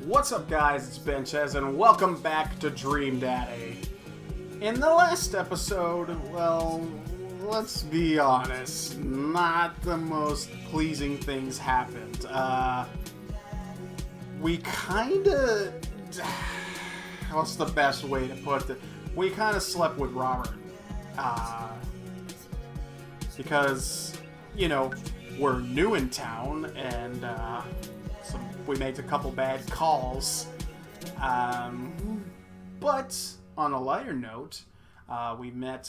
What's up, guys? It's Benches, and welcome back to Dream Daddy. In the last episode, well, let's be honest, not the most pleasing things happened. We kinda... What's the best way to put it? We kinda slept with Robert. Because, you know, we're new in town, and, we made a couple bad calls. But on a lighter note, we met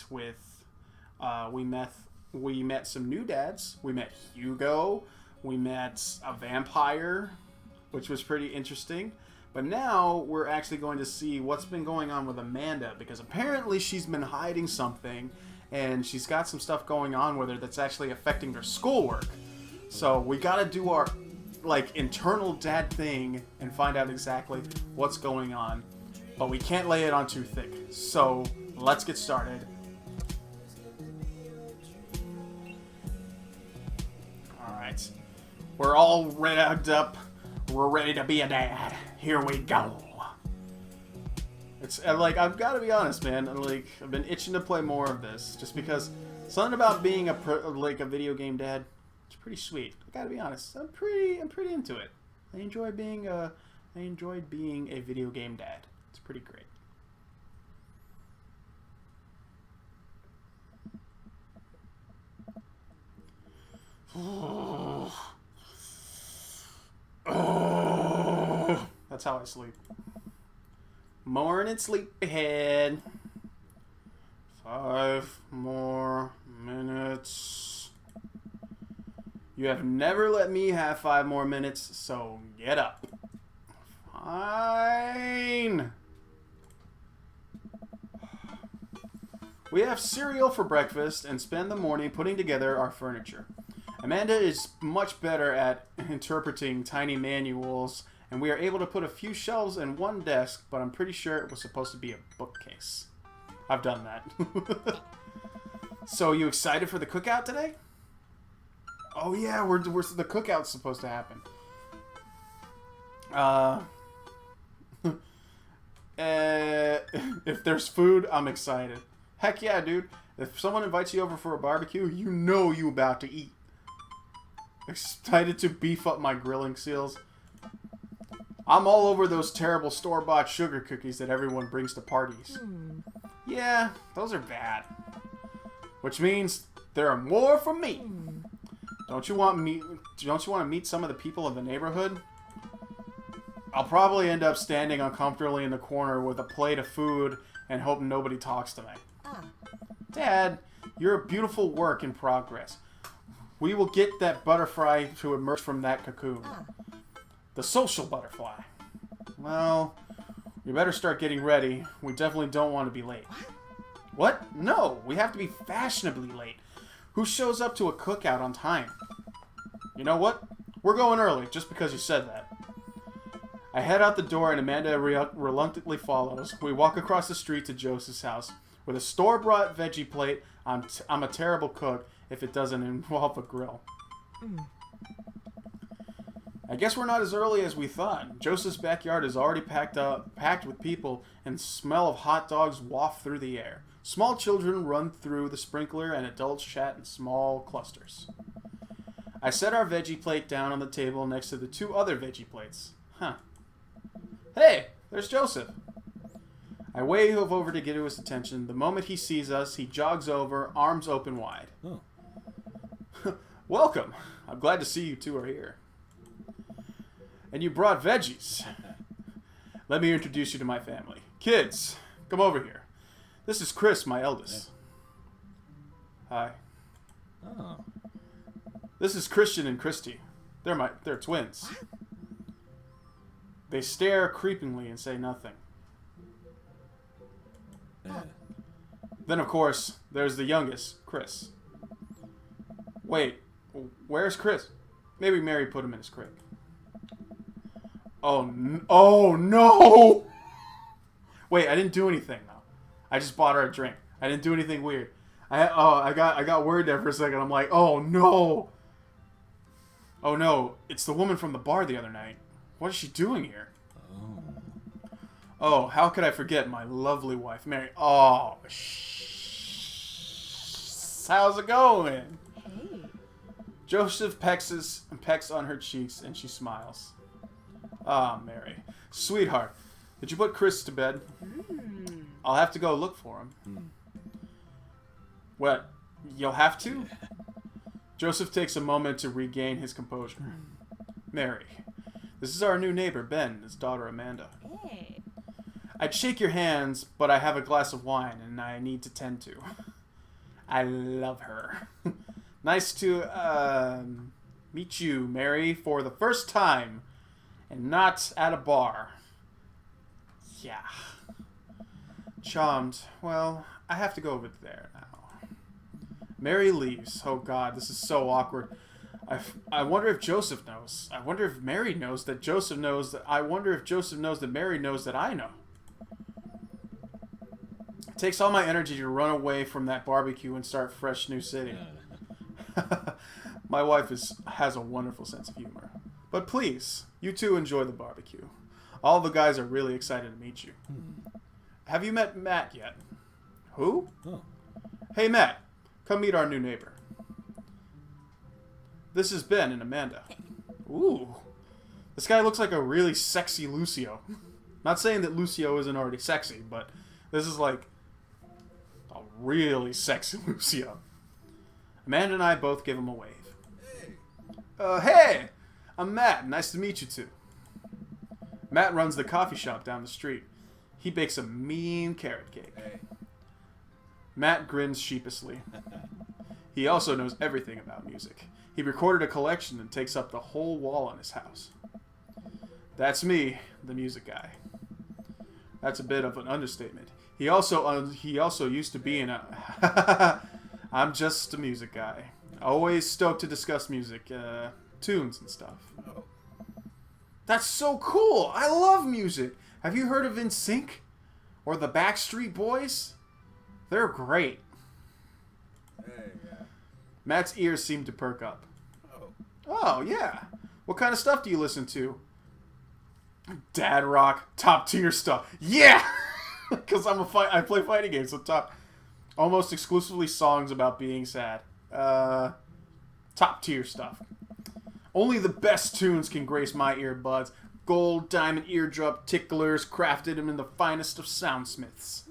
some new dads. We met Hugo. We met a vampire, which was pretty interesting. But now we're actually going to see what's been going on with Amanda, because apparently she's been hiding something, and she's got some stuff going on with her that's actually affecting her schoolwork. So we gotta do our internal dad thing and find out exactly what's going on, but we can't lay it on too thick. So let's get started. Alright, we're all revved up. We're ready to be a dad. Here we go. It's I've got to be honest, man. I've been itching to play more of this, just because something about being a video game dad, it's pretty sweet. I gotta be honest. I'm pretty into it. I enjoyed being a video game dad. It's pretty great. That's how I sleep. Morning sleep ahead. 5 more minutes. You have never let me have 5 more minutes, so get up. Fine. We have cereal for breakfast and spend the morning putting together our furniture. Amanda is much better at interpreting tiny manuals, and we are able to put a few shelves and one desk, but I'm pretty sure it was supposed to be a bookcase. I've done that. So, you excited for the cookout today? Oh yeah, the cookout's supposed to happen. If there's food, I'm excited. Heck yeah, dude. If someone invites you over for a barbecue, you know you about to eat. Excited to beef up my grilling skills. I'm all over those terrible store-bought sugar cookies that everyone brings to parties. Yeah, those are bad. Which means there are more for me. Don't you want to meet some of the people of the neighborhood? I'll probably end up standing uncomfortably in the corner with a plate of food and hope nobody talks to me. Dad, you're a beautiful work in progress. We will get that butterfly to emerge from that cocoon. The social butterfly. Well, we better start getting ready. We definitely don't want to be late. What? No, we have to be fashionably late. Who shows up to a cookout on time? You know what? We're going early, just because you said that. I head out the door and Amanda reluctantly follows. We walk across the street to Joseph's house. With a store-bought veggie plate, I'm a terrible cook if it doesn't involve a grill. I guess we're not as early as we thought. Joseph's backyard is already packed with people, and the smell of hot dogs waft through the air. Small children run through the sprinkler, and adults chat in small clusters. I set our veggie plate down on the table next to the 2 other veggie plates. Huh. Hey, there's Joseph. I wave over to get to his attention. The moment he sees us, he jogs over, arms open wide. Oh. Welcome. I'm glad to see you 2 are here. And you brought veggies. Let me introduce you to my family. Kids, come over here. This is Chris, my eldest. Hi. Oh. This is Christian and Christy. They're twins. They stare creepingly and say nothing. Then, of course, there's the youngest, Chris. Wait, where's Chris? Maybe Mary put him in his crib. Oh no! Wait, I didn't do anything though. I just bought her a drink. I didn't do anything weird. I got worried there for a second. I'm like, oh no! Oh no! It's the woman from the bar the other night. What is she doing here? Oh, how could I forget my lovely wife, Mary? Oh, how's it going? Hey. Joseph pecks on her cheeks, and she smiles. Ah, Mary. Sweetheart, did you put Chris to bed? I'll have to go look for him. What? You'll have to? Joseph takes a moment to regain his composure. Mary, this is our new neighbor, Ben, and his daughter, Amanda. Hey. I'd shake your hands, but I have a glass of wine, and I need to tend to. I love her. Nice to, meet you, Mary, for the first time, and not at a bar. Yeah. Charmed. Well, I have to go over there now. Mary leaves. Oh God, this is so awkward. I wonder if Joseph knows. I wonder if Mary knows that Joseph knows that. I wonder if Joseph knows that Mary knows that I know. It takes all my energy to run away from that barbecue and start fresh new city. My wife has a wonderful sense of humor. But please, you two enjoy the barbecue. All the guys are really excited to meet you. Have you met Matt yet? Who? Oh. Hey, Matt. Come meet our new neighbor. This is Ben and Amanda. Ooh. This guy looks like a really sexy Lucio. Not saying that Lucio isn't already sexy, but this is like a really sexy Lucio. Amanda and I both give him a wave. Hey! I'm Matt. Nice to meet you two. Matt runs the coffee shop down the street. He bakes a mean carrot cake. Hey. Matt grins sheepishly. He also knows everything about music. He recorded a collection and takes up the whole wall in his house. That's me, the music guy. That's a bit of an understatement. He also used to be in a... I'm just a music guy. Always stoked to discuss music, tunes and stuff. Oh. That's so cool! I love music! Have you heard of NSYNC? Or the Backstreet Boys? They're great. Hey, yeah. Matt's ears seem to perk up. Oh. Oh, yeah. What kind of stuff do you listen to? Dad rock, top tier stuff. Yeah! Because I play fighting games, so almost exclusively songs about being sad. Top tier stuff. Only the best tunes can grace my earbuds. Gold, diamond eardrop ticklers crafted in the finest of soundsmiths.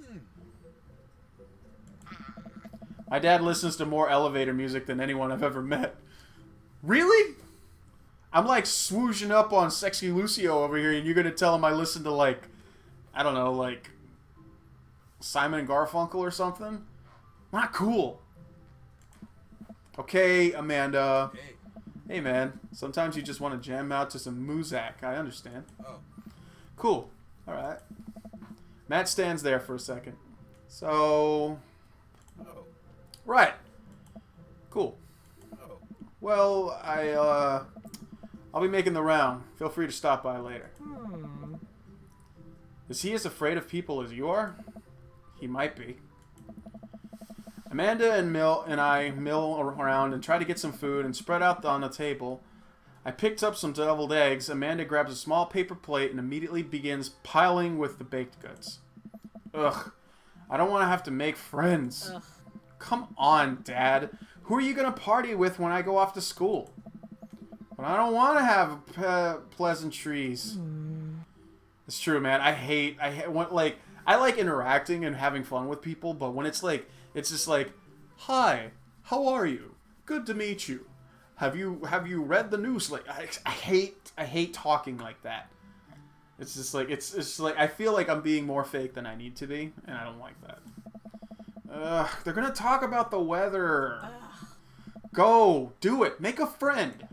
My dad listens to more elevator music than anyone I've ever met. Really? I'm like swooshing up on sexy Lucio over here, and you're gonna tell him I listen to like, I don't know, like Simon and Garfunkel or something? Not cool. Okay, Amanda. Hey. Hey, man. Sometimes you just want to jam out to some Muzak. I understand. Oh. Cool. All right. Matt stands there for a second. So... Oh. Right. Cool. Oh. Well, I'll be making the round. Feel free to stop by later. Is he as afraid of people as you are? He might be. Amanda and I mill around and try to get some food and spread out on the table. I picked up some deviled eggs. Amanda grabs a small paper plate and immediately begins piling with the baked goods. Ugh. I don't want to have to make friends. Ugh. Come on, Dad. Who are you going to party with when I go off to school? But I don't want to have pleasantries. It's true, man. I like interacting and having fun with people, but when it's like, it's just like, hi, how are you? Good to meet you. Have you read the news? Like, I hate talking like that. It's just like, it's just like, I feel like I'm being more fake than I need to be, and I don't like that. They're gonna talk about the weather. Go, do it. Make a friend.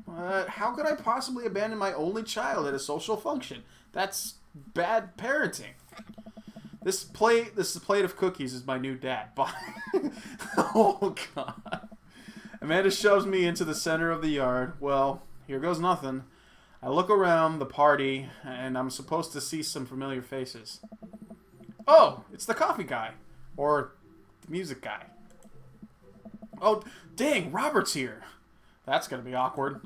How could I possibly abandon my only child at a social function? That's bad parenting. This plate of cookies is my new dad. Bye. Oh, God. Amanda shoves me into the center of the yard. Well, here goes nothing. I look around the party, and I'm supposed to see some familiar faces. Oh, it's the coffee guy. Or the music guy. Oh, dang, Robert's here. That's going to be awkward.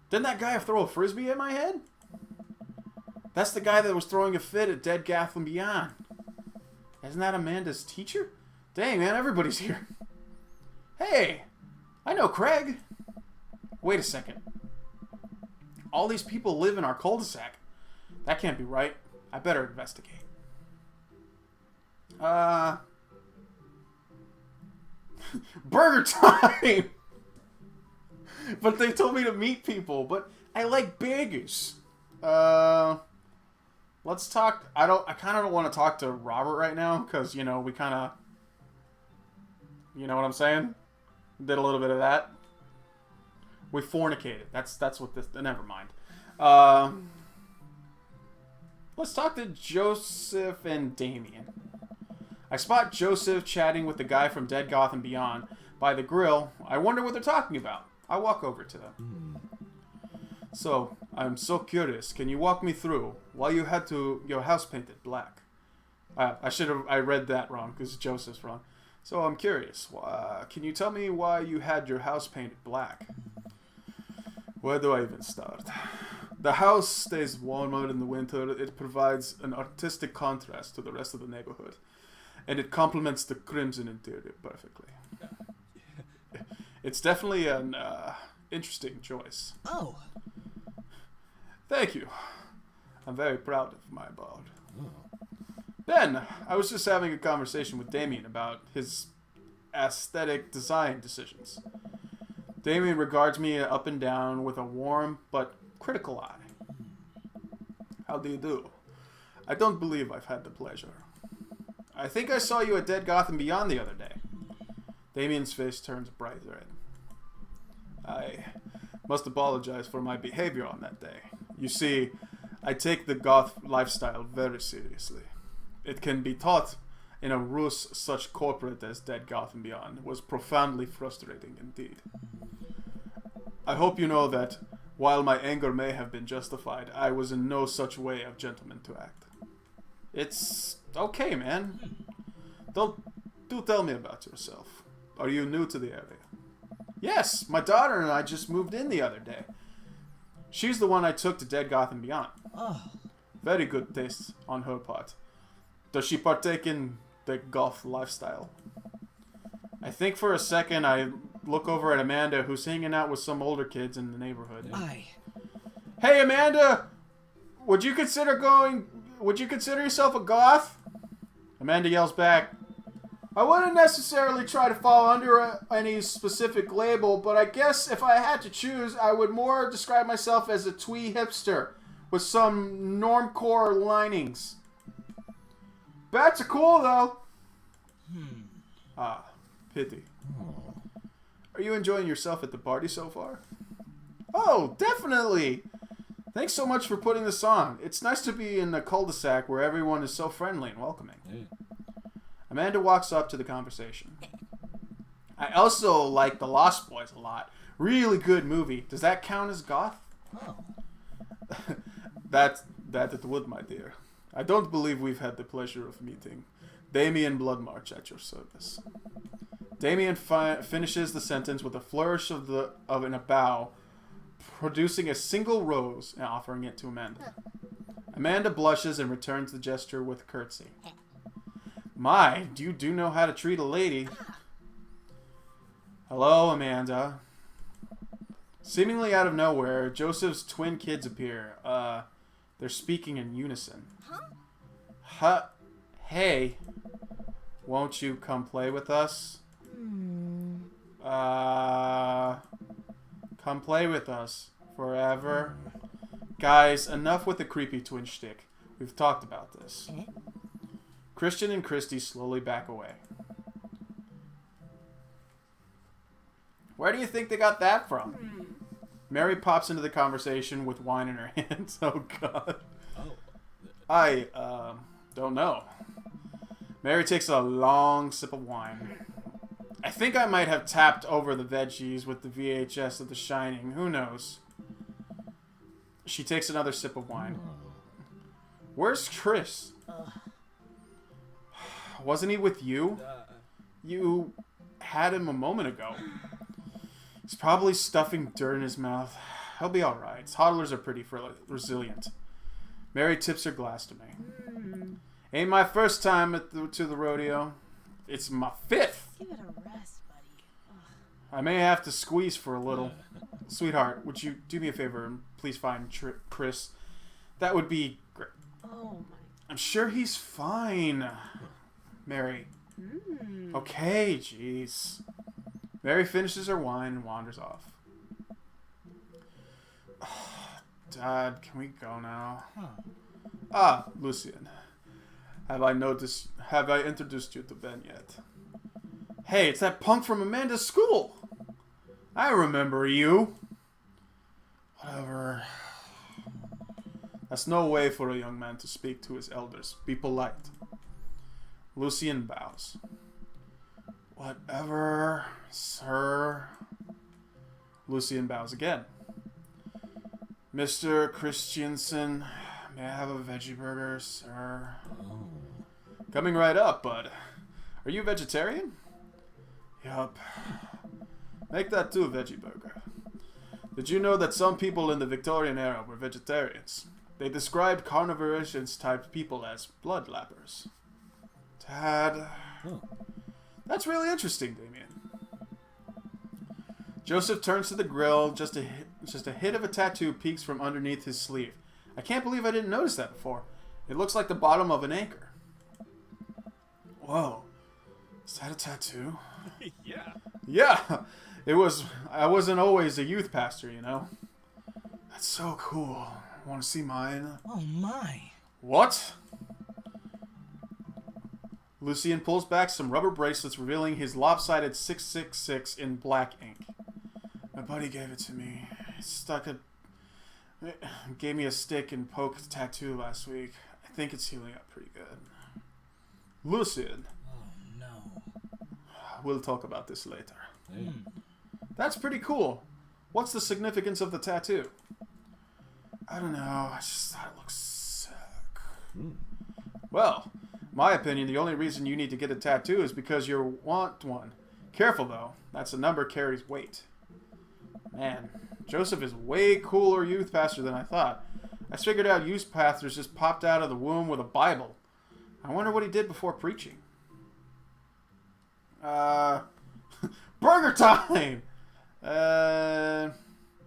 Didn't that guy throw a frisbee at my head? That's the guy that was throwing a fit at Dead Gotham Beyond. Isn't that Amanda's teacher? Dang, man, everybody's here. Hey, I know Craig. Wait a second. All these people live in our cul-de-sac. That can't be right. I better investigate. Burger time! But they told me to meet people, but I like burgers. Let's talk. I kind of don't want to talk to Robert right now, because, you know, we kind of... You know what I'm saying? Did a little bit of that. We fornicated. That's what this... Never mind. Let's talk to Joseph and Damien. I spot Joseph chatting with the guy from Dead Gotham Beyond by the grill. I wonder what they're talking about. I walk over to them. So, I'm so curious. Can you walk me through why you had your house painted black? I read that wrong because Joseph's wrong. So I'm curious. Can you tell me why you had your house painted black? Where do I even start? The house stays warmer in the winter. It provides an artistic contrast to the rest of the neighborhood. And it complements the crimson interior perfectly. It's definitely an interesting choice. Oh. Thank you. I'm very proud of my abode. Ben, I was just having a conversation with Damien about his aesthetic design decisions. Damien regards me up and down with a warm but critical eye. How do you do? I don't believe I've had the pleasure. I think I saw you at Dead Gotham Beyond the other day. Damien's face turns bright red. I must apologize for my behavior on that day. You see, I take the goth lifestyle very seriously. It can be taught in a ruse such corporate as Dead Gotham Beyond was profoundly frustrating indeed. I hope you know that while my anger may have been justified, I was in no such way a gentleman to act. It's okay, man. Do tell me about yourself. Are you new to the area? Yes, my daughter and I just moved in the other day. She's the one I took to Dead Gotham Beyond. Oh. Very good taste on her part. Does she partake in the golf lifestyle? I think for a second I look over at Amanda, who's hanging out with some older kids in the neighborhood. Hey, Amanda! Would you consider yourself a goth? Amanda yells back, I wouldn't necessarily try to fall under any specific label, but I guess if I had to choose, I would more describe myself as a twee hipster with some normcore linings. Bats are cool, though. Ah, pity. Are you enjoying yourself at the party so far? Oh, definitely! Thanks so much for putting this on. It's nice to be in a cul-de-sac where everyone is so friendly and welcoming. Amanda walks up to the conversation. I also like The Lost Boys a lot. Really good movie. Does that count as goth? Oh. That it would, my dear. I don't believe we've had the pleasure of meeting. Damien Bloodmarch at your service. Damien finishes the sentence with a flourish of a bow, producing a single rose and offering it to Amanda. Amanda blushes and returns the gesture with a curtsy. My, you do know how to treat a lady. Hello, Amanda. Seemingly out of nowhere, Joseph's twin kids appear. They're speaking in unison. Hey, won't you come play with us? Come play with us forever. Guys, enough with the creepy twin shtick. We've talked about this. Christian and Christy slowly back away. Where do you think they got that from? Mary pops into the conversation with wine in her hands. Oh, God. I don't know. Mary takes a long sip of wine. I think I might have tapped over the veggies with the VHS of The Shining. Who knows? She takes another sip of wine. Where's Chris? Wasn't he with you? You had him a moment ago. He's probably stuffing dirt in his mouth. He'll be alright. Toddlers are pretty resilient. Mary tips her glass to me. Mm. Ain't my first time to the rodeo. It's my 5th. Give it a rest, buddy. Ugh. I may have to squeeze for a little. Sweetheart, would you do me a favor and please find Chris? That would be great. Oh my. I'm sure he's fine. Mary. Mm. Okay, jeez. Mary finishes her wine and wanders off. Dad, can we go now? Ah, Lucien. Have I introduced you to Ben yet? Hey, it's that punk from Amanda's school. I remember you. Whatever. That's no way for a young man to speak to his elders. Be polite. Lucien bows. Whatever, sir. Lucien bows again. Mr. Christiansen, may I have a veggie burger, sir? Coming right up, bud. Are you vegetarian? Yup. Make that too, veggie burger. Did you know that some people in the Victorian era were vegetarians? They described carnivorous-type people as bloodlappers. Dad... That's really interesting, Damien. Joseph turns to the grill. Just a hit of a tattoo peeks from underneath his sleeve. I can't believe I didn't notice that before. It looks like the bottom of an anchor. Whoa. Is that a tattoo? Yeah. Yeah. It was... I wasn't always a youth pastor, you know. That's so cool. Want to see mine? Oh my. What? Lucien pulls back some rubber bracelets, revealing his lopsided 666 in black ink. My buddy gave it to me. Gave me a stick and poke tattoo last week. I think it's healing up pretty good. Lucien. Oh no. We'll talk about this later. Hey. That's pretty cool. What's the significance of the tattoo? I don't know. I just thought it looked sick. Well, my opinion, the only reason you need to get a tattoo is because you want one. Careful, though. That's a number carries weight. Man, Joseph is way cooler youth pastor than I thought. I figured out youth pastors just popped out of the womb with a Bible. I wonder what he did before preaching. Burger time!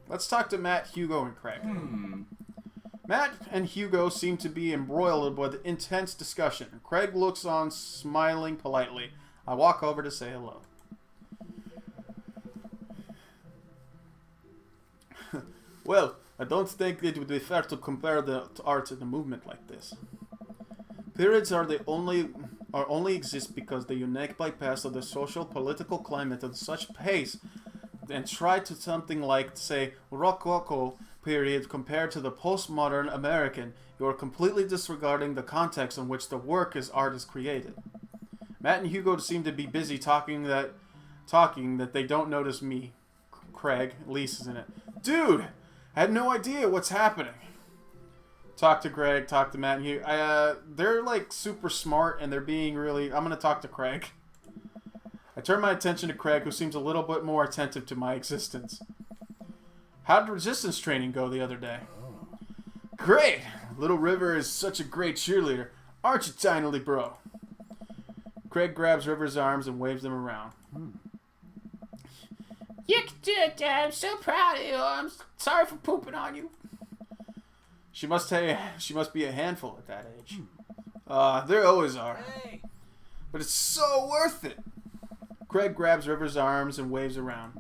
Let's talk to Matt, Hugo, and Craig. Matt and Hugo seem to be embroiled with intense discussion. Craig looks on, smiling politely. I walk over to say hello. Well, I don't think it would be fair to compare the art and the movement like this. Periods only exist because the unique bypass of the social political climate at such pace and try to something like, say, Rococo period compared to the postmodern American. You are completely disregarding the context in which the art is created. Matt and Hugo seem to be busy talking that they don't notice me. Craig, Lise is in it. Dude, I had no idea what's happening. Talk to Greg, talk to Matt and Hugo. They're like super smart and they're being really... I'm going to talk to Craig. I turn my attention to Craig, who seems a little bit more attentive to my existence. How did resistance training go the other day? Great! Little River is such a great cheerleader. Aren't you, tiny bro? Craig grabs River's arms and waves them around. You can do it, Dad. I'm so proud of you. I'm sorry for pooping on you. She must be a handful at that age. There always are. Hey. But it's so worth it. Craig grabs River's arms and waves around.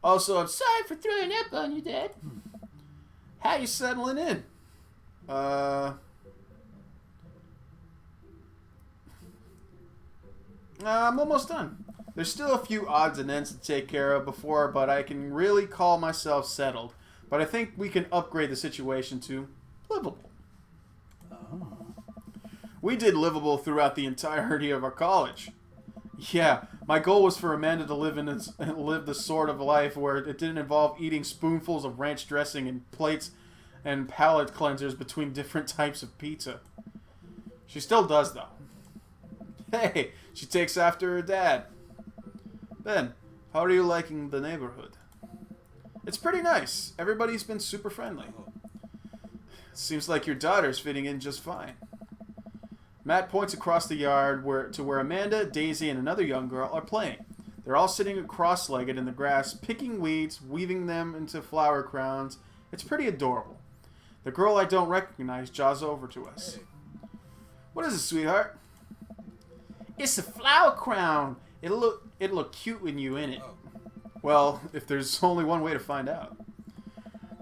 Also, I'm sorry for throwing up on you, Dad. How you settling in? I'm almost done. There's still a few odds and ends to take care of but I can really call myself settled. But I think we can upgrade the situation to livable. We did livable throughout the entirety of our college. Yeah, my goal was for Amanda to live the sort of life where it didn't involve eating spoonfuls of ranch dressing and plates and palate cleansers between different types of pizza. She still does, though. Hey, she takes after her dad. Ben, how are you liking the neighborhood? It's pretty nice. Everybody's been super friendly. Seems like your daughter's fitting in just fine. Matt points across the yard to where Amanda, Daisy, and another young girl are playing. They're all sitting cross-legged in the grass, picking weeds, weaving them into flower crowns. It's pretty adorable. The girl I don't recognize jaws over to us. Hey. What is it, sweetheart? It's a flower crown. It'll look cute when you in it. Oh. Well, if there's only one way to find out.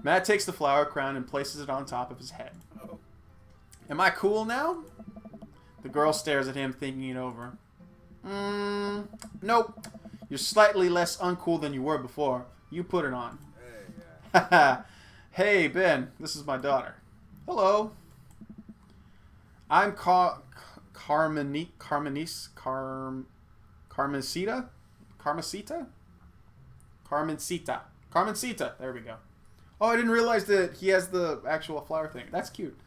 Matt takes the flower crown and places it on top of his head. Oh. Am I cool now? The girl stares at him, thinking it over. Nope. You're slightly less uncool than you were before. You put it on. Hey, yeah. Haha. Hey, Ben. This is my daughter. Hello. I'm Carmencita? Carmencita. There we go. Oh, I didn't realize that he has the actual flower thing. That's cute.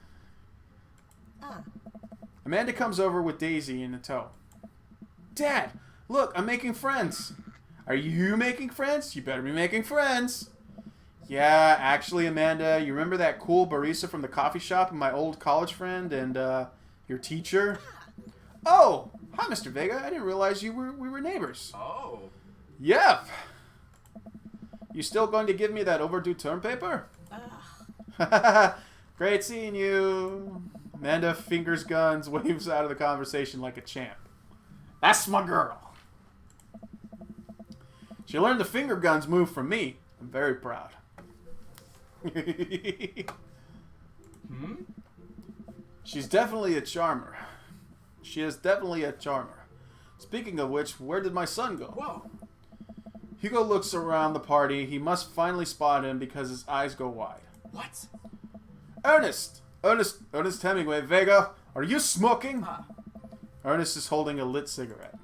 Ah. Amanda comes over with Daisy in a tow. Dad, look, I'm making friends. Are you making friends? You better be making friends. Yeah, actually, Amanda, you remember that cool barista from the coffee shop and my old college friend and your teacher? Oh, hi, Mr. Vega. I didn't realize we were neighbors. Oh. Yep. You still going to give me that overdue term paper? Great seeing you. Amanda fingers guns, waves out of the conversation like a champ. That's my girl. She learned the finger guns move from me. I'm very proud. She's definitely a charmer. She is definitely a charmer. Speaking of which, where did my son go? Whoa. Hugo looks around the party. He must finally spot him because his eyes go wide. What? Ernest Hemingway, Vega, are you smoking? Ernest is holding a lit cigarette.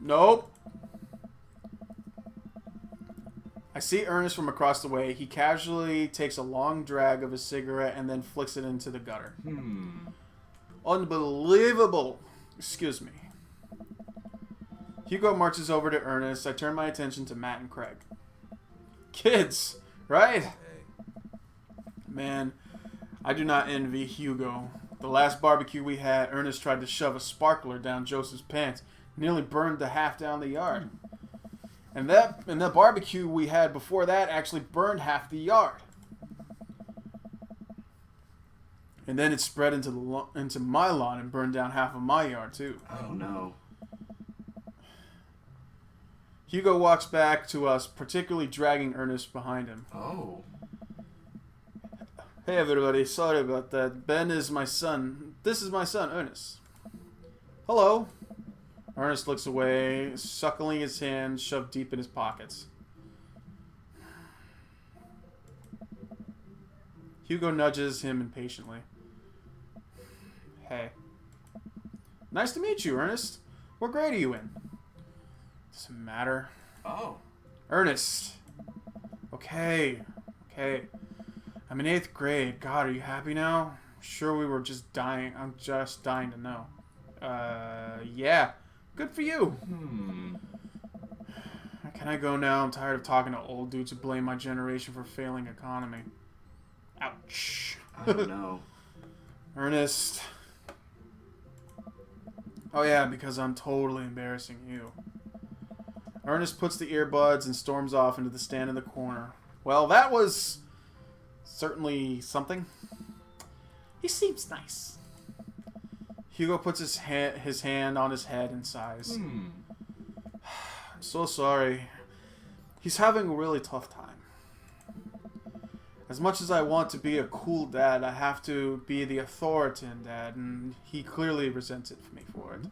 Nope. I see Ernest from across the way. He casually takes a long drag of his cigarette and then flicks it into the gutter. Unbelievable. Excuse me. Hugo marches over to Ernest. I turn my attention to Matt and Craig. Kids, right? Hey. Man, I do not envy Hugo. The last barbecue we had, Ernest tried to shove a sparkler down Joseph's pants. Nearly burned the half down the yard. And the barbecue we had before that actually burned half the yard. And then it spread into my lawn and burned down half of my yard too. Oh no. Hugo walks back to us, particularly dragging Ernest behind him. Oh. Hey everybody, sorry about that. Ben is my son. This is my son, Ernest. Hello. Ernest looks away, suckling his hands shoved deep in his pockets. Hugo nudges him impatiently. Hey. Nice to meet you, Ernest. What grade are you in? Doesn't matter. Oh. Ernest. Okay. I'm in 8th grade. God, are you happy now? Sure we were just dying. I'm just dying to know. Yeah. Good for you. Can I go now? I'm tired of talking to old dudes who blame my generation for failing economy. Ouch. I don't know. Ernest. Oh yeah, because I'm totally embarrassing you. Ernest puts the earbuds and storms off into the stand in the corner. Well, that was certainly something. He seems nice. Hugo puts his hand on his head and sighs. I'm so sorry. He's having a really tough time. As much as I want to be a cool dad, I have to be the authoritative dad, and he clearly resents it for me for it.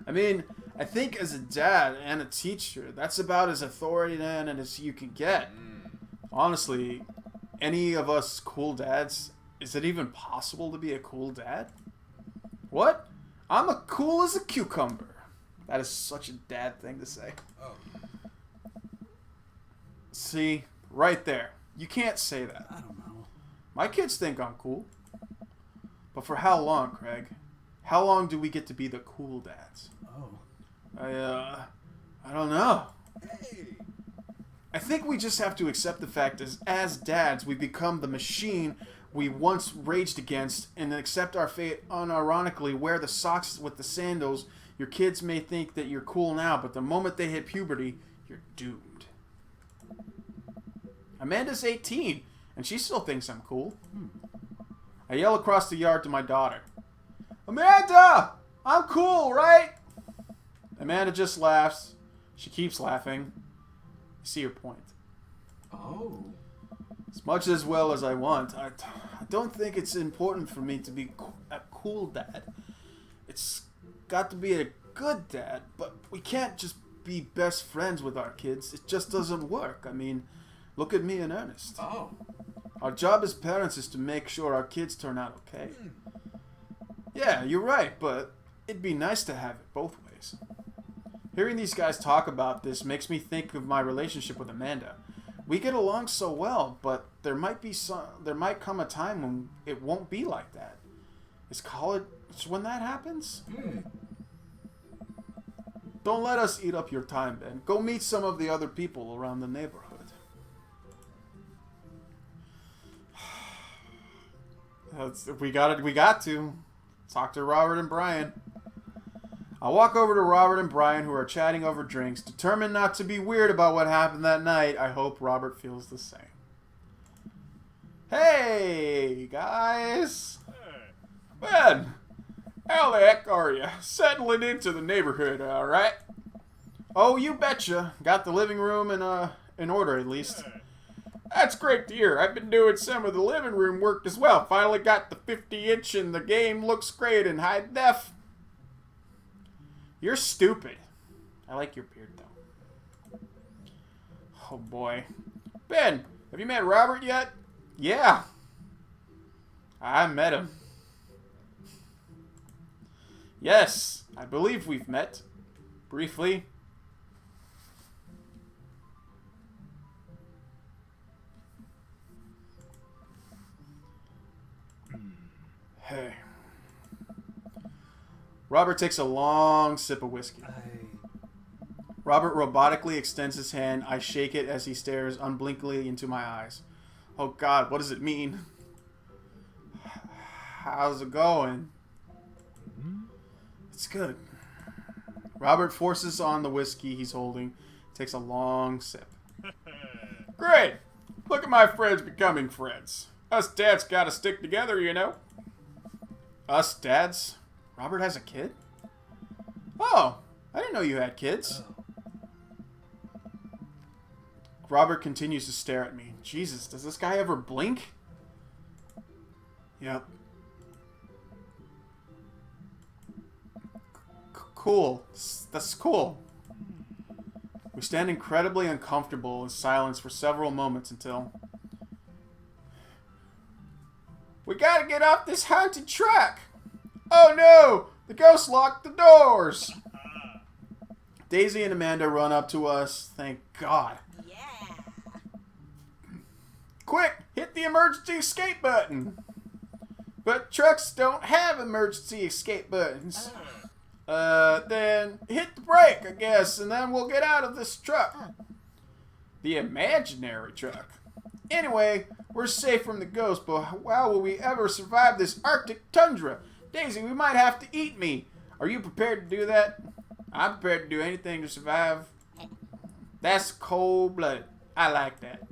I mean, I think as a dad and a teacher, that's about as authoritative as you can get. Honestly, any of us cool dads, is it even possible to be a cool dad? What? I'm a cool as a cucumber. That is such a dad thing to say. Oh. See, right there. You can't say that. I don't know. My kids think I'm cool. But for how long, Craig? How long do we get to be the cool dads? Oh. I don't know. Hey. I think we just have to accept the fact as dads we become the machine we once raged against and accept our fate unironically, wear the socks with the sandals. Your kids may think that you're cool now, but the moment they hit puberty, you're doomed. Amanda's 18, and she still thinks I'm cool. I yell across the yard to my daughter. Amanda! I'm cool, right? Amanda just laughs. She keeps laughing. I see your point. Oh. As much as well as I want, I don't think it's important for me to be a cool dad. It's got to be a good dad, but we can't just be best friends with our kids. It just doesn't work. I mean, look at me and Ernest. Oh. Our job as parents is to make sure our kids turn out okay. Yeah, you're right, but it'd be nice to have it both ways. Hearing these guys talk about this makes me think of my relationship with Amanda. We get along so well, but there might come a time when it won't be like that. Is college when that happens? Don't let us eat up your time, Ben. Go meet some of the other people around the neighborhood. We got to. Talk to Robert and Brian. I walk over to Robert and Brian, who are chatting over drinks, determined not to be weird about what happened that night. I hope Robert feels the same. Hey, guys. Ben, how the heck are you? Settling into the neighborhood, all right? Oh, you betcha. Got the living room in order, at least. That's great to hear. I've been doing some of the living room work as well. Finally got the 50-inch and the game looks great in high def. You're stupid. I like your beard, though. Oh, boy. Ben, have you met Robert yet? Yeah. I met him. Yes, I believe we've met. Briefly. Hey. Robert takes a long sip of whiskey. Robert robotically extends his hand. I shake it as he stares unblinkingly into my eyes. Oh God, what does it mean? How's it going? It's good. Robert forces on the whiskey he's holding. Takes a long sip. Great! Look at my friends becoming friends. Us dads gotta stick together, you know. Us dads? Robert has a kid? Oh, I didn't know you had kids. Robert continues to stare at me. Jesus, does this guy ever blink? Yep. Cool. That's cool. We stand incredibly uncomfortable in silence for several moments until... We gotta get off this haunted track! Oh no! The ghost locked the doors! Daisy and Amanda run up to us. Thank God. Yeah. Quick! Hit the emergency escape button! But trucks don't have emergency escape buttons. Then hit the brake, I guess, and then we'll get out of this truck. The imaginary truck. Anyway, we're safe from the ghost, but how will we ever survive this Arctic tundra? Daisy, we might have to eat me. Are you prepared to do that? I'm prepared to do anything to survive. That's cold-blooded. I like that.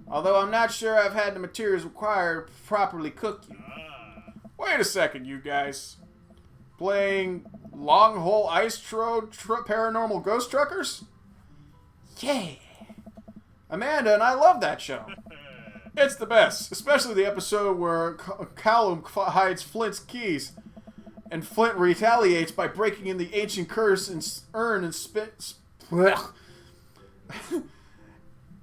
Although I'm not sure I've had the materials required to properly cook you. Wait a second, you guys. Playing Long Hole Ice Road Paranormal Ghost Truckers? Yeah. Amanda and I love that show. It's the best, especially the episode where Callum hides Flint's keys, and Flint retaliates by breaking in the ancient curse and urn and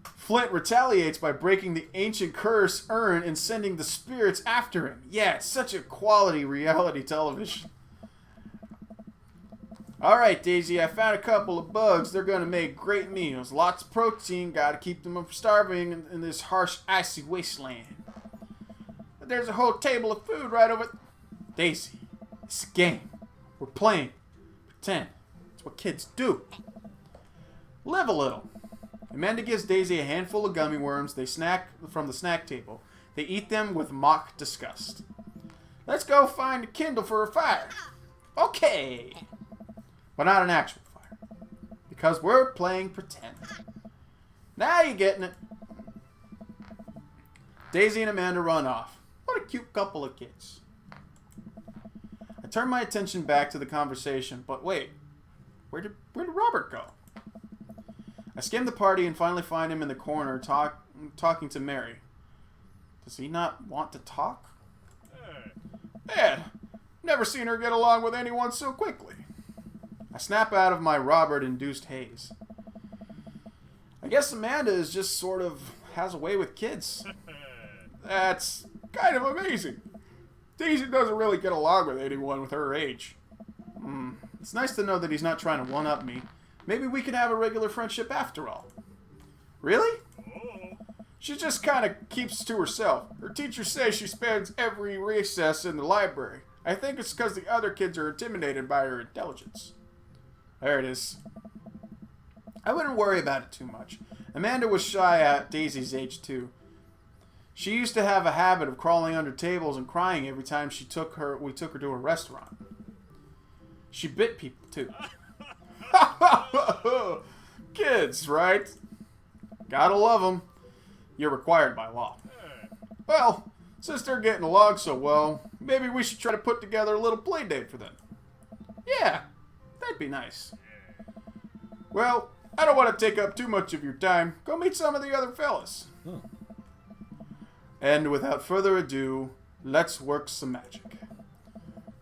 Flint retaliates by breaking the ancient curse urn and sending the spirits after him. Yeah, it's such a quality reality television. Alright, Daisy, I found a couple of bugs. They're going to make great meals. Lots of protein. Got to keep them from starving in this harsh, icy wasteland. But there's a whole table of food right over... Daisy, it's a game. We're playing. Pretend. It's what kids do. Live a little. Amanda gives Daisy a handful of gummy worms. They snack from the snack table. They eat them with mock disgust. Let's go find a kindle for a fire. Okay. But not an actual fire. Because we're playing pretend. Now you're getting it. Daisy and Amanda run off. What a cute couple of kids. I turn my attention back to the conversation, but wait. Where did Robert go? I skim the party and finally find him in the corner talking to Mary. Does he not want to talk? Man, never seen her get along with anyone so quickly. I snap out of my Robert-induced haze. I guess Amanda is just sort of has a way with kids. That's kind of amazing. Daisy doesn't really get along with anyone with her age. It's nice to know that he's not trying to one-up me. Maybe we can have a regular friendship after all. Really? She just kind of keeps to herself. Her teacher says she spends every recess in the library. I think it's because the other kids are intimidated by her intelligence. There it is. I wouldn't worry about it too much. Amanda was shy at Daisy's age too. She used to have a habit of crawling under tables and crying every time we took her to a restaurant. She bit people too. Kids, right? Gotta love them. You're required by law. Well, since they're getting along so well, maybe we should try to put together a little play date for them. Yeah, that'd be nice. Well, I don't want to take up too much of your time. Go meet some of the other fellas. And without further ado, let's work some magic.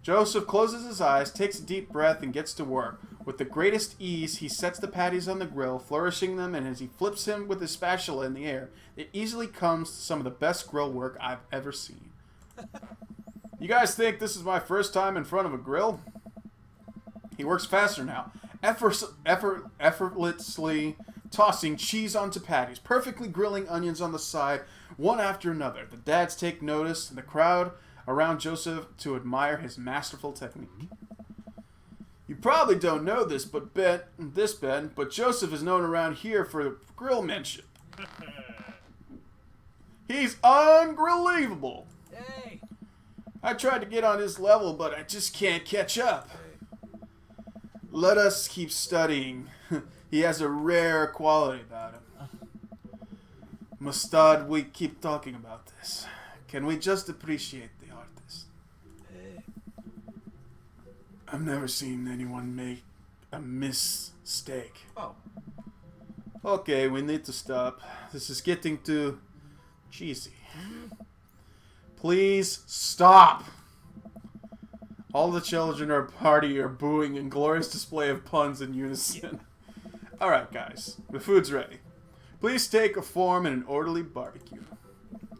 Joseph closes his eyes, takes a deep breath, and gets to work. With the greatest ease, he sets the patties on the grill, flourishing them, and as he flips him with his spatula in the air, it easily comes to some of the best grill work I've ever seen. You guys think this is my first time in front of a grill? He works faster now, effortlessly tossing cheese onto patties, perfectly grilling onions on the side, one after another. The dads take notice, and the crowd around Joseph to admire his masterful technique. You probably don't know this, but Joseph is known around here for grillmanship. He's unbelievable. Hey. I tried to get on his level, but I just can't catch up. Let us keep studying. He has a rare quality about him. Mustad, we keep talking about this. Can we just appreciate the artist? I've never seen anyone make a mistake. Oh. Okay, we need to stop. This is getting too cheesy. Please stop! All the children at our party are booing in glorious display of puns in unison. Alright guys, the food's ready. Please take a form in an orderly barbecue.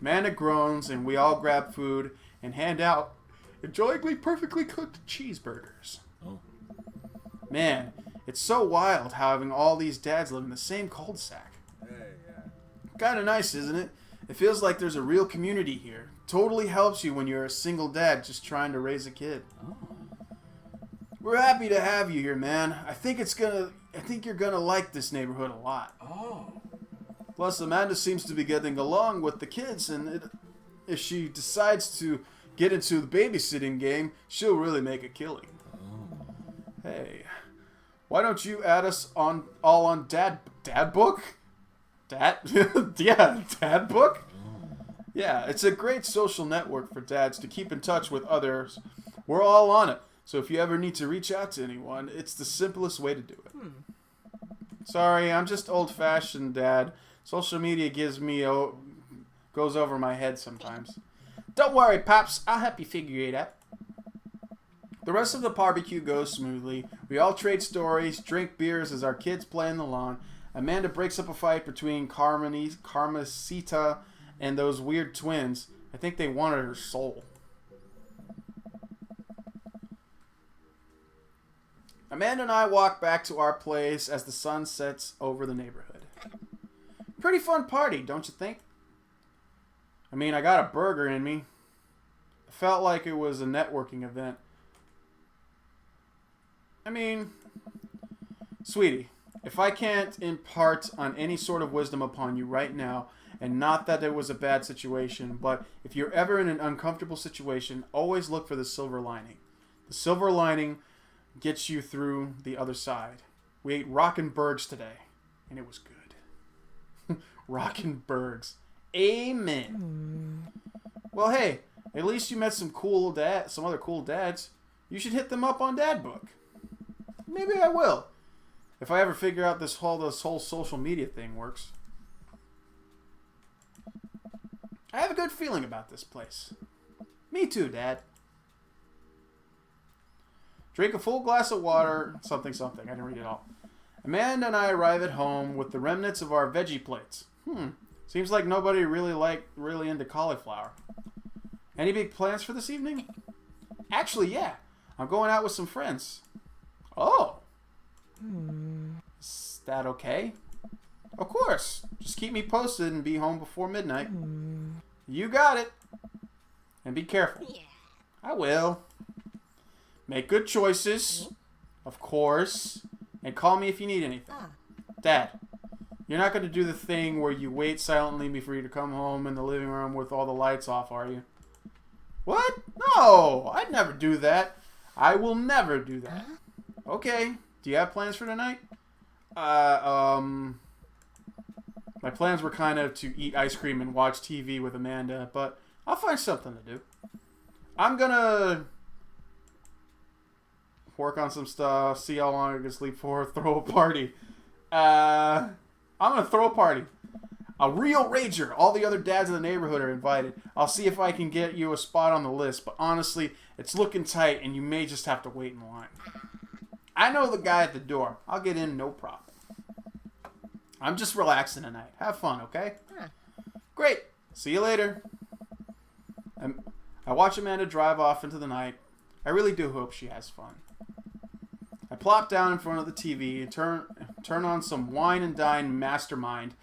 Amanda groans and we all grab food and hand out enjoyably perfectly cooked cheeseburgers. Oh. Man, it's so wild having all these dads live in the same cul-de-sac. Hey, yeah. Kinda nice, isn't it? It feels like there's a real community here. Totally helps you when you're a single dad just trying to raise a kid. Oh. We're happy to have you here, man. I think you're gonna like this neighborhood a lot. Oh. Plus, Amanda seems to be getting along with the kids, and if she decides to get into the babysitting game, she'll really make a killing. Oh. Hey, why don't you add us all on Dad Book? Dad Book? Yeah, it's a great social network for dads to keep in touch with others. We're all on it, so if you ever need to reach out to anyone, it's the simplest way to do it. Sorry, I'm just old-fashioned, Dad. Social media goes over my head sometimes. Don't worry, Pops. I'll help you figure it out. The rest of the barbecue goes smoothly. We all trade stories, drink beers as our kids play in the lawn. Amanda breaks up a fight between Carmencita and those weird twins. I think they wanted her soul. Amanda and I walk back to our place as the sun sets over the neighborhood. Pretty fun party, don't you think? I mean, I got a burger in me. I felt like it was a networking event. I mean, sweetie, if I can't impart on any sort of wisdom upon you right now, And not that it was a bad situation, but if you're ever in an uncomfortable situation, always look for the silver lining. The silver lining gets you through the other side. We ate rockin' bergs today, and it was good. Rockin' bergs. Amen. Well, hey, at least you met some other cool dads. You should hit them up on Dad Book. Maybe I will, if I ever figure out this whole social media thing works. I have a good feeling about this place. Me too, Dad. Drink a full glass of water, something. I didn't read it all. Amanda and I arrive at home with the remnants of our veggie plates. Seems like nobody really into cauliflower. Any big plans for this evening? Actually, yeah. I'm going out with some friends. Oh. Is that okay? Of course. Just keep me posted and be home before midnight. You got it. And be careful. Yeah. I will. Make good choices. Of course. And call me if you need anything. Ah. Dad, you're not going to do the thing where you wait silently for you to come home in the living room with all the lights off, are you? What? No, I'd never do that. I will never do that. Okay. Do you have plans for tonight? My plans were kind of to eat ice cream and watch TV with Amanda, but I'll find something to do. I'm gonna work on some stuff, see how long I can sleep for, throw a party. I'm gonna throw a party. A real rager. All the other dads in the neighborhood are invited. I'll see if I can get you a spot on the list, but honestly, it's looking tight and you may just have to wait in line. I know the guy at the door. I'll get in, no problem. I'm just relaxing tonight. Have fun, okay? Great. See you later. I watch Amanda drive off into the night. I really do hope she has fun. I plop down in front of the TV and turn on some wine and dine mastermind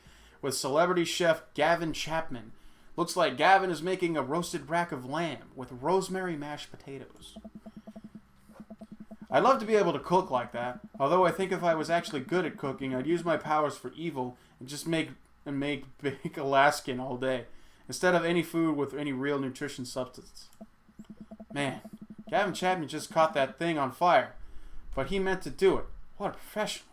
with celebrity chef Gavin Chapman. Looks like Gavin is making a roasted rack of lamb with rosemary mashed potatoes. I'd love to be able to cook like that, although I think if I was actually good at cooking, I'd use my powers for evil and just make bake Alaskan all day, instead of any food with any real nutrition substance. Man, Gavin Chapman just caught that thing on fire, but he meant to do it. What a professional.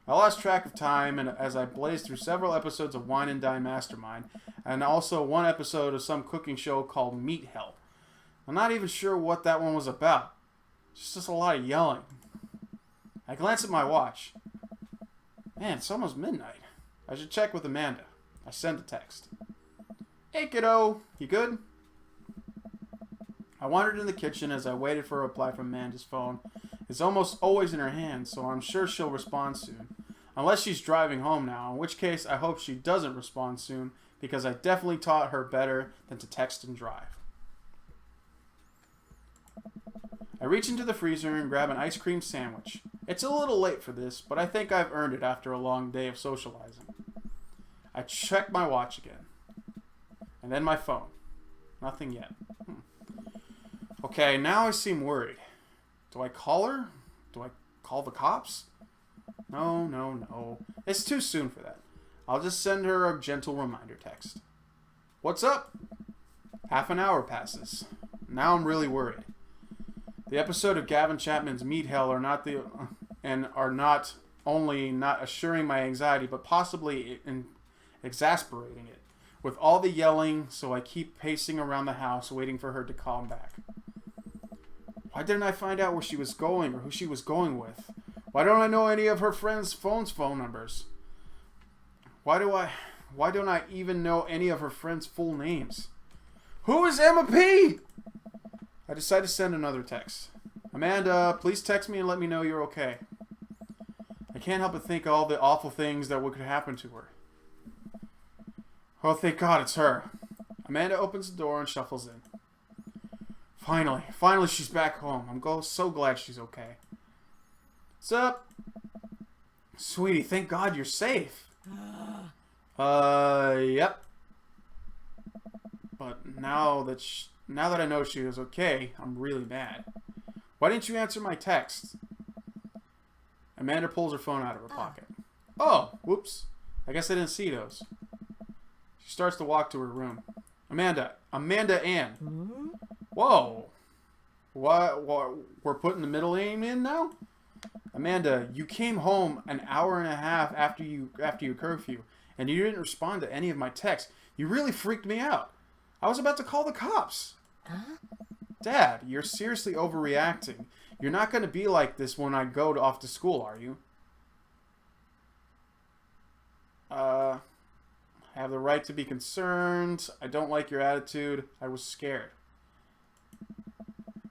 I lost track of time and as I blazed through several episodes of Wine and Dine Mastermind, and also one episode of some cooking show called Meat Hell. I'm not even sure what that one was about. It's just a lot of yelling. I glance at my watch. Man, it's almost midnight. I should check with Amanda. I send a text. Hey kiddo, you good? I wandered in the kitchen as I waited for a reply from Amanda's phone. It's almost always in her hand, so I'm sure she'll respond soon. Unless she's driving home now, in which case I hope she doesn't respond soon, because I definitely taught her better than to text and drive. I reach into the freezer and grab an ice cream sandwich. It's a little late for this, but I think I've earned it after a long day of socializing. I check my watch again. And then my phone. Nothing yet. Okay, now I seem worried. Do I call her? Do I call the cops? No. It's too soon for that. I'll just send her a gentle reminder text. What's up? Half an hour passes. Now I'm really worried. The episode of Gavin Chapman's Meat Hell are not only not assuring my anxiety, but possibly exasperating it. With all the yelling, so I keep pacing around the house waiting for her to calm back. Why didn't I find out where she was going or who she was going with? Why don't I know any of her friends' phone numbers? Why don't I even know any of her friends' full names? Who is Emma P? I decide to send another text. Amanda, please text me and let me know you're okay. I can't help but think of all the awful things that could happen to her. Oh, thank God it's her. Amanda opens the door and shuffles in. Finally she's back home. I'm so glad she's okay. What's up? Sweetie, thank God you're safe. Yep. But now that I know she is okay, I'm really mad. Why didn't you answer my text? Amanda pulls her phone out of her pocket. Oh, whoops. I guess I didn't see those. She starts to walk to her room. Amanda Ann. Whoa. What? We're putting the middle name in now? Amanda, you came home an hour and a half after you curfew, and you didn't respond to any of my texts. You really freaked me out. I was about to call the cops. Huh? Dad, you're seriously overreacting. You're not going to be like this when I go off to school, are you? I have the right to be concerned. I don't like your attitude. I was scared.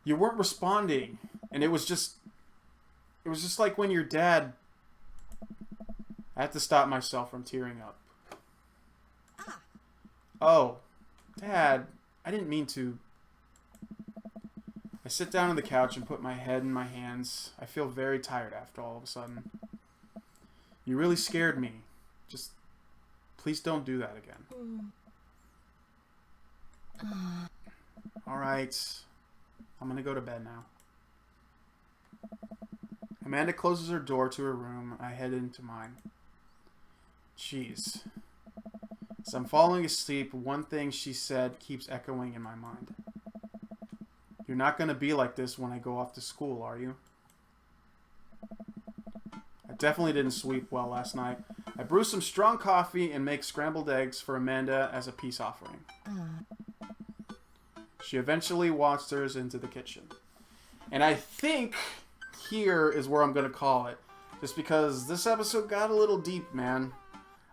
You weren't responding, and it was just like when your dad... I had to stop myself from tearing up. Oh, Dad, I didn't mean to. I sit down on the couch and put my head in my hands. I feel very tired after all of a sudden. You really scared me. Just, please don't do that again. Alright. I'm gonna go to bed now. Amanda closes her door to her room. I head into mine. Jeez. As I'm falling asleep, one thing she said keeps echoing in my mind. You're not going to be like this when I go off to school, are you? I definitely didn't sleep well last night. I brew some strong coffee and make scrambled eggs for Amanda as a peace offering. She eventually wanders into the kitchen. And I think here is where I'm going to call it. Just because this episode got a little deep, man.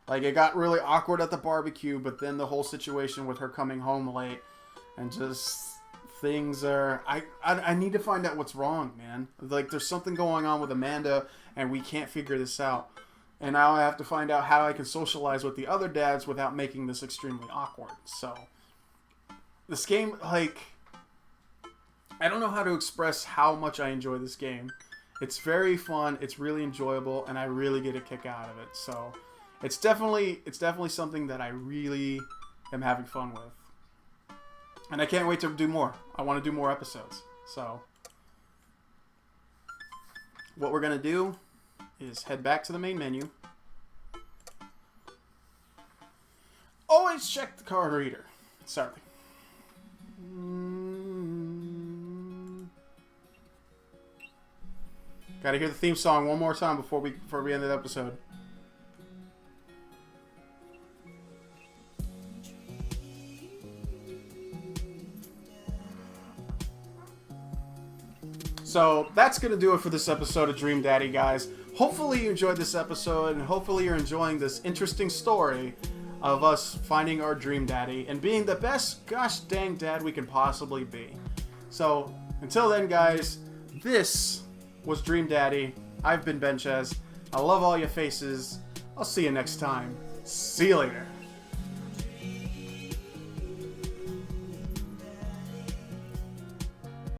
Like, it got really awkward at the barbecue, but then the whole situation with her coming home late and just things are... I need to find out what's wrong, man. Like, there's something going on with Amanda, and we can't figure this out. And now I have to find out how I can socialize with the other dads without making this extremely awkward. So, this game, like... I don't know how to express how much I enjoy this game. It's very fun, it's really enjoyable, and I really get a kick out of it. So... It's definitely something that I really am having fun with. And I can't wait to do more. I want to do more episodes. So, what we're going to do is head back to the main menu. Always check the card reader. Sorry. Gotta hear the theme song one more time before we end the episode. So, that's going to do it for this episode of Dream Daddy, guys. Hopefully you enjoyed this episode, and hopefully you're enjoying this interesting story of us finding our Dream Daddy and being the best gosh dang dad we can possibly be. So, until then, guys, this was Dream Daddy. I've been Benchez. I love all your faces. I'll see you next time. See you later.